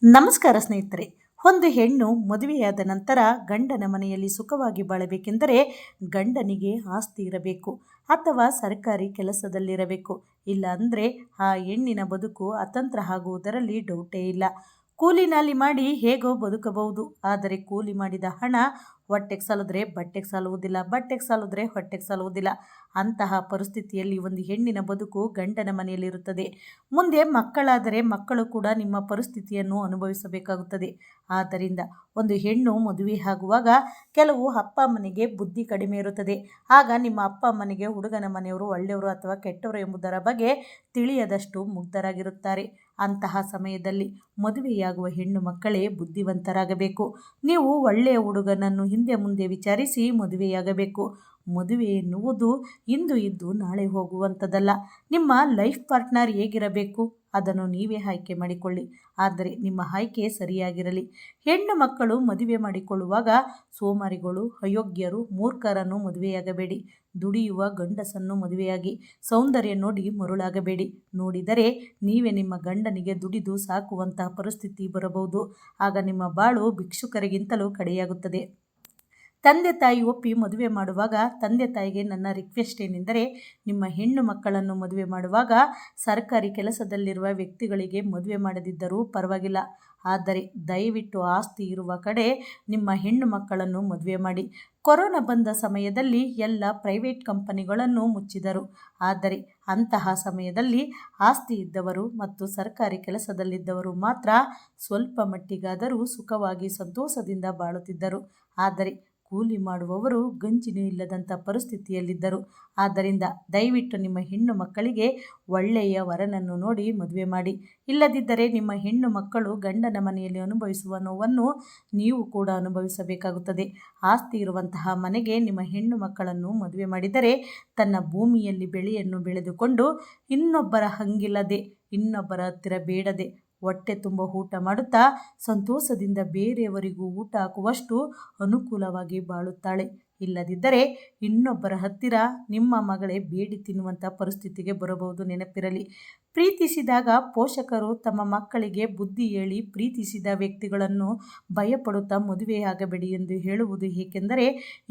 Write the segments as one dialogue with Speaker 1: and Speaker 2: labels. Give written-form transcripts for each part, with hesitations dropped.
Speaker 1: ನಮಸ್ಕಾರ ಸ್ನೇಹಿತರೆ. ಒಂದು ಹೆಣ್ಣು ಮದುವೆಯಾದ ನಂತರ ಗಂಡನ ಮನೆಯಲ್ಲಿ ಸುಖವಾಗಿ ಬಾಳಬೇಕೆಂದರೆ ಗಂಡನಿಗೆ ಆಸ್ತಿ ಇರಬೇಕು ಅಥವಾ ಸರ್ಕಾರಿ ಕೆಲಸದಲ್ಲಿರಬೇಕು. ಇಲ್ಲ ಅಂದರೆ ಆ ಹೆಣ್ಣಿನ ಬದುಕು ಅತಂತ್ರ ಆಗುವುದರಲ್ಲಿ ಡೌಟೇ ಇಲ್ಲ. ಕೂಲಿನಾಲಿ ಮಾಡಿ ಹೇಗೋ ಬದುಕಬಹುದು, ಆದರೆ ಕೂಲಿ ಮಾಡಿದ ಹಣ ಹೊಟ್ಟೆಗೆ ಸಾಲಿದ್ರೆ ಬಟ್ಟೆಗೆ ಸಾಲುವುದಿಲ್ಲ, ಬಟ್ಟೆಗೆ ಸಾಲಿದ್ರೆ ಹೊಟ್ಟೆಗೆ ಸಾಲುವುದಿಲ್ಲ. ಅಂತಹ ಪರಿಸ್ಥಿತಿಯಲ್ಲಿ ಒಂದು ಹೆಣ್ಣಿನ ಬದುಕು ಗಂಡನ ಮನೆಯಲ್ಲಿರುತ್ತದೆ. ಮುಂದೆ ಮಕ್ಕಳಾದರೆ ಮಕ್ಕಳು ಕೂಡ ನಿಮ್ಮ ಪರಿಸ್ಥಿತಿಯನ್ನು ಅನುಭವಿಸಬೇಕಾಗುತ್ತದೆ. ಆದ್ದರಿಂದ ಒಂದು ಹೆಣ್ಣು ಮದುವೆ ಆಗುವಾಗ ಕೆಲವು ಅಪ್ಪ ಅಮ್ಮನಿಗೆ ಬುದ್ಧಿ ಕಡಿಮೆ ಇರುತ್ತದೆ. ಆಗ ನಿಮ್ಮ ಅಪ್ಪ ಅಮ್ಮನಿಗೆ ಹುಡುಗನ ಮನೆಯವರು ಒಳ್ಳೆಯವರು ಅಥವಾ ಕೆಟ್ಟವರು ಎಂಬುದರ ಬಗ್ಗೆ ತಿಳಿಯದಷ್ಟು ಮುಗ್ಧರಾಗಿರುತ್ತಾರೆ. ಅಂತಹ ಸಮಯದಲ್ಲಿ ಮದುವೆಯಾಗುವ ಹೆಣ್ಣು ಮಕ್ಕಳೇ ಬುದ್ಧಿವಂತರಾಗಬೇಕು. ನೀವು ಒಳ್ಳೆಯ ಹುಡುಗನನ್ನು ಹಿಂದೆ ಮುಂದೆ ವಿಚಾರಿಸಿ ಮದುವೆಯಾಗಬೇಕು. ಮದುವೆ ಎನ್ನುವುದು ಇಂದು ಇದ್ದು ನಾಳೆ ಹೋಗುವಂಥದ್ದಲ್ಲ. ನಿಮ್ಮ ಲೈಫ್ ಪಾರ್ಟ್ನರ್ ಹೇಗಿರಬೇಕು ಅದನ್ನು ನೀವೇ ಆಯ್ಕೆ ಮಾಡಿಕೊಳ್ಳಿ, ಆದರೆ ನಿಮ್ಮ ಆಯ್ಕೆ ಸರಿಯಾಗಿರಲಿ. ಹೆಣ್ಣು ಮಕ್ಕಳು ಮದುವೆ ಮಾಡಿಕೊಳ್ಳುವಾಗ ಸೋಮಾರಿಗಳು, ಅಯೋಗ್ಯರು, ಮೂರ್ಖರನ್ನು ಮದುವೆಯಾಗಬೇಡಿ. ದುಡಿಯುವ ಗಂಡಸನ್ನು ಮದುವೆಯಾಗಿ. ಸೌಂದರ್ಯ ನೋಡಿ ಮರುಳಾಗಬೇಡಿ. ನೋಡಿದರೆ ನೀವೇ ನಿಮ್ಮ ಗಂಡನಿಗೆ ದುಡಿದು ಸಾಕುವಂತಹ ಪರಿಸ್ಥಿತಿ ಬರಬಹುದು. ಆಗ ನಿಮ್ಮ ಬಾಳು ಭಿಕ್ಷುಕರಿಗಿಂತಲೂ ಕಡೆಯಾಗುತ್ತದೆ. ತಂದೆ ತಾಯಿ ಒಪ್ಪಿ ಮದುವೆ ಮಾಡುವಾಗ ತಂದೆ ತಾಯಿಗೆ ನನ್ನ ರಿಕ್ವೆಸ್ಟ್ ಏನೆಂದರೆ, ನಿಮ್ಮ ಹೆಣ್ಣು ಮಕ್ಕಳನ್ನು ಮದುವೆ ಮಾಡುವಾಗ ಸರ್ಕಾರಿ ಕೆಲಸದಲ್ಲಿರುವ ವ್ಯಕ್ತಿಗಳಿಗೆ ಮದುವೆ ಮಾಡದಿದ್ದರೂ ಪರವಾಗಿಲ್ಲ, ಆದರೆ ದಯವಿಟ್ಟು ಆಸ್ತಿ ಇರುವ ಕಡೆ ನಿಮ್ಮ ಹೆಣ್ಣು ಮಕ್ಕಳನ್ನು ಮದುವೆ ಮಾಡಿ. ಕೊರೋನಾ ಬಂದ ಸಮಯದಲ್ಲಿ ಎಲ್ಲ ಪ್ರೈವೇಟ್ ಕಂಪನಿಗಳನ್ನು ಮುಚ್ಚಿದರು. ಆದರೆ ಅಂತಹ ಸಮಯದಲ್ಲಿ ಆಸ್ತಿ ಇದ್ದವರು ಮತ್ತು ಸರ್ಕಾರಿ ಕೆಲಸದಲ್ಲಿದ್ದವರು ಮಾತ್ರ ಸ್ವಲ್ಪ ಮಟ್ಟಿಗಾದರೂ ಸುಖವಾಗಿ ಸಂತೋಷದಿಂದ ಬಾಳುತ್ತಿದ್ದರು. ಆದರೆ ಕೂಲಿ ಮಾಡುವವರು ಗಂಜಿನೂ ಇಲ್ಲದಂಥ ಪರಿಸ್ಥಿತಿಯಲ್ಲಿದ್ದರು. ಆದ್ದರಿಂದ ದಯವಿಟ್ಟು ನಿಮ್ಮ ಹೆಣ್ಣು ಮಕ್ಕಳಿಗೆ ಒಳ್ಳೆಯ ವರನನ್ನು ನೋಡಿ ಮದುವೆ ಮಾಡಿ. ಇಲ್ಲದಿದ್ದರೆ ನಿಮ್ಮ ಹೆಣ್ಣು ಮಕ್ಕಳು ಗಂಡನ ಮನೆಯಲ್ಲಿ ಅನುಭವಿಸುವ ನೋವನ್ನು ನೀವು ಕೂಡ ಅನುಭವಿಸಬೇಕಾಗುತ್ತದೆ. ಆಸ್ತಿ ಇರುವಂತಹ ಮನೆಗೆ ನಿಮ್ಮ ಹೆಣ್ಣು ಮಕ್ಕಳನ್ನು ಮದುವೆ ಮಾಡಿದರೆ ತನ್ನ ಭೂಮಿಯಲ್ಲಿ ಬೆಳೆಯನ್ನು ಬೆಳೆದುಕೊಂಡು ಇನ್ನೊಬ್ಬರ ಹಂಗಿಲ್ಲದೆ, ಇನ್ನೊಬ್ಬರ ಹತ್ತಿರ ಬೇಡದೆ, ಹೊಟ್ಟೆ ತುಂಬ ಊಟ ಮಾಡುತ್ತಾ ಸಂತೋಷದಿಂದ ಬೇರೆಯವರಿಗೂ ಊಟ ಹಾಕುವಷ್ಟು ಅನುಕೂಲವಾಗಿ ಬಾಳುತ್ತಾಳೆ. ಇಲ್ಲದಿದ್ದರೆ ಇನ್ನೊಬ್ಬರ ಹತ್ತಿರ ನಿಮ್ಮ ಮಗಳೇ ಬೇಡಿ ತಿನ್ನುವಂಥ ಪರಿಸ್ಥಿತಿಗೆ ಬರಬಹುದು. ನೆನಪಿರಲಿ. ಪ್ರೀತಿಸಿದಾಗ ಪೋಷಕರು ತಮ್ಮ ಮಕ್ಕಳಿಗೆ ಬುದ್ಧಿ ಹೇಳಿ ಪ್ರೀತಿಸಿದ ವ್ಯಕ್ತಿಗಳನ್ನು ಭಯಪಡುತ್ತಾ ಮದುವೆಯಾಗಬೇಡಿ ಎಂದು ಹೇಳುವುದು ಏಕೆಂದರೆ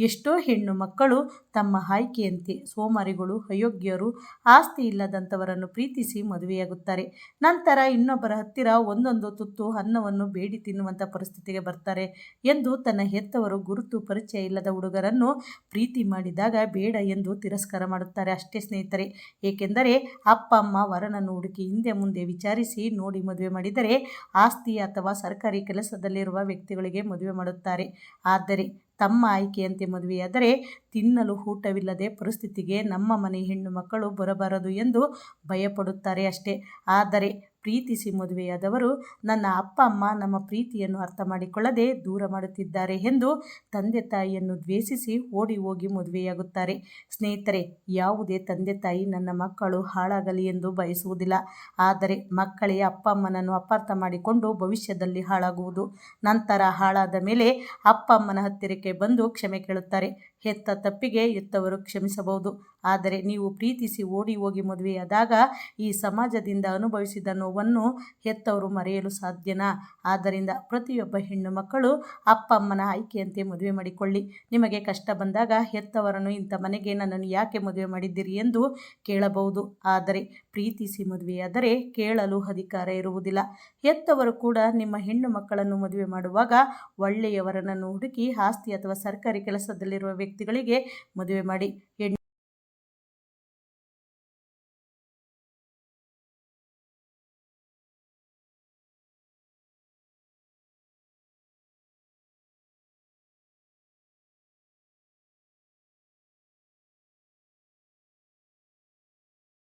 Speaker 1: ಎಷ್ಟೋ ಹೆಣ್ಣು ಮಕ್ಕಳು ತಮ್ಮ ಆಯ್ಕೆಯಂತೆ ಸೋಮಾರಿಗಳು, ಅಯೋಗ್ಯರು, ಆಸ್ತಿ ಇಲ್ಲದಂಥವರನ್ನು ಪ್ರೀತಿಸಿ ಮದುವೆಯಾಗುತ್ತಾರೆ. ನಂತರ ಇನ್ನೊಬ್ಬರ ಹತ್ತಿರ ಒಂದೊಂದು ತುತ್ತು ಅನ್ನವನ್ನು ಬೇಡಿ ತಿನ್ನುವಂಥ ಪರಿಸ್ಥಿತಿಗೆ ಬರ್ತಾರೆ ಎಂದು ತನ್ನ ಹೆತ್ತವರು ಗುರುತು ಪರಿಚಯ ಇಲ್ಲದ ಹುಡುಗರನ್ನು ಪ್ರೀತಿ ಮಾಡಿದಾಗ ಬೇಡ ಎಂದು ತಿರಸ್ಕಾರ ಮಾಡುತ್ತಾರೆ. ಅಷ್ಟೇ ಸ್ನೇಹಿತರೆ. ಏಕೆಂದರೆ ಅಪ್ಪ ಅಮ್ಮ ವರನನ್ನು ಹುಡುಕಿ ಹಿಂದೆ ಮುಂದೆ ವಿಚಾರಿಸಿ ನೋಡಿ ಮದುವೆ ಮಾಡಿದರೆ ಆಸ್ತಿ ಅಥವಾ ಸರ್ಕಾರಿ ಕೆಲಸದಲ್ಲಿರುವ ವ್ಯಕ್ತಿಗಳಿಗೆ ಮದುವೆ ಮಾಡುತ್ತಾರೆ. ಆದರೆ ತಮ್ಮ ಆಯ್ಕೆಯಂತೆ ಮದುವೆಯಾದರೆ ತಿನ್ನಲು ಊಟವಿಲ್ಲದೆ ಪರಿಸ್ಥಿತಿಗೆ ನಮ್ಮ ಮನೆ ಹೆಣ್ಣು ಮಕ್ಕಳು ಬರಬಾರದು ಎಂದು ಭಯಪಡುತ್ತಾರೆ ಅಷ್ಟೇ. ಆದರೆ ಪ್ರೀತಿಸಿ ಮದುವೆಯಾದವರು ನನ್ನ ಅಪ್ಪ ಅಮ್ಮ ನಮ್ಮ ಪ್ರೀತಿಯನ್ನು ಅರ್ಥ ಮಾಡಿಕೊಳ್ಳದೆ ದೂರ ಮಾಡುತ್ತಿದ್ದಾರೆ ಎಂದು ತಂದೆ ತಾಯಿಯನ್ನು ದ್ವೇಷಿಸಿ ಓಡಿ ಹೋಗಿ ಮದುವೆಯಾಗುತ್ತಾರೆ. ಸ್ನೇಹಿತರೆ, ಯಾವುದೇ ತಂದೆ ತಾಯಿ ನನ್ನ ಮಕ್ಕಳು ಹಾಳಾಗಲಿ ಎಂದು ಬಯಸುವುದಿಲ್ಲ. ಆದರೆ ಮಕ್ಕಳೇ ಅಪ್ಪ ಅಮ್ಮನನ್ನು ಅಪಾರ್ಥ ಮಾಡಿಕೊಂಡು ಭವಿಷ್ಯದಲ್ಲಿ ಹಾಳಾಗುವುದು. ನಂತರ ಹಾಳಾದ ಮೇಲೆ ಅಪ್ಪ ಅಮ್ಮನ ಹತ್ತಿರಕ್ಕೆ ಬಂದು ಕ್ಷಮೆ ಕೇಳುತ್ತಾರೆ. ಹೆತ್ತ ತಪ್ಪಿಗೆ ಹೆತ್ತವರು ಕ್ಷಮಿಸಬಹುದು, ಆದರೆ ನೀವು ಪ್ರೀತಿಸಿ ಓಡಿ ಹೋಗಿ ಮದುವೆಯಾದಾಗ ಈ ಸಮಾಜದಿಂದ ಅನುಭವಿಸಿದ ನೋವನ್ನು ಹೆತ್ತವರು ಮರೆಯಲು ಸಾಧ್ಯನಾ? ಆದ್ದರಿಂದ ಪ್ರತಿಯೊಬ್ಬ ಹೆಣ್ಣು ಮಕ್ಕಳು ಅಪ್ಪ ಅಮ್ಮನ ಆಯ್ಕೆಯಂತೆ ಮದುವೆ ಮಾಡಿಕೊಳ್ಳಿ. ನಿಮಗೆ ಕಷ್ಟ ಬಂದಾಗ ಹೆತ್ತವರನ್ನು ಇಂಥ ಮನೆಗೆ ನನ್ನನ್ನು ಯಾಕೆ ಮದುವೆ ಮಾಡಿದ್ದೀರಿ ಎಂದು ಕೇಳಬಹುದು, ಆದರೆ ಪ್ರೀತಿಸಿ ಮದುವೆಯಾದರೆ ಕೇಳಲು ಅಧಿಕಾರ ಇರುವುದಿಲ್ಲ. ಹೆತ್ತವರು ಕೂಡ ನಿಮ್ಮ ಹೆಣ್ಣು ಮಕ್ಕಳನ್ನು ಮದುವೆ ಮಾಡುವಾಗ ಒಳ್ಳೆಯವರನ್ನು ಹುಡುಕಿ ಆಸ್ತಿ ಅಥವಾ ಸರ್ಕಾರಿ ಕೆಲಸದಲ್ಲಿರುವ ವ್ಯಕ್ತಿಗಳಿಗೆ ಮದುವೆ ಮಾಡಿ.